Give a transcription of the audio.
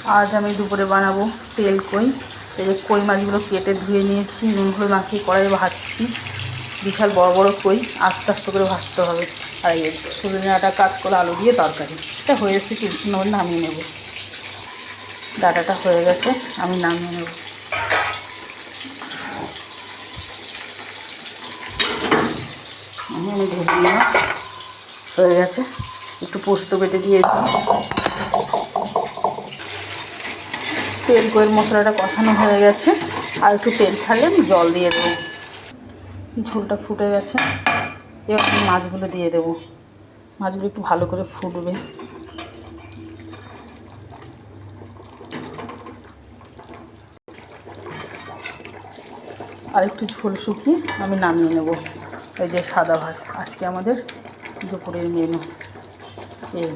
আজ আমি দুপুরে বানাবো তেল কই। এই যে কই মাছগুলো কেটে ধুয়ে নিয়েছি, নুন হলুদ মাখিয়ে কড়াইয়ে ভাজছি। বিশাল বড় বড় কই, আস্তে আস্তে করে ভাজতে হবে। আর এই সজনে ডাঁটা কাঁচকলা আলু দিয়ে তরকারি, এটা হয়ে এসে কি নামিয়ে নেব। ডাঁটাটা হয়ে গেছে, আমি নামিয়ে নেব। আমি ভেজে নিলাম, হয়ে গেছে। একটু পোস্ত বেটে দিয়েছি। তেল কইয়ের মশলাটা কষানো হয়ে গেছে, আর একটু তেল ছাড়লে আমি জল দিয়ে দেবো। ঝোলটা ফুটে গেছে, এবার আমি মাছগুলো দিয়ে দেবো। মাছগুলো একটু ভালো করে ফুটবে। আর একটু ঝোল শুকিয়ে আমি নামিয়ে নেব। এই যে সাদা ভাত আজকে আমাদের দুপুরের মেনু এই।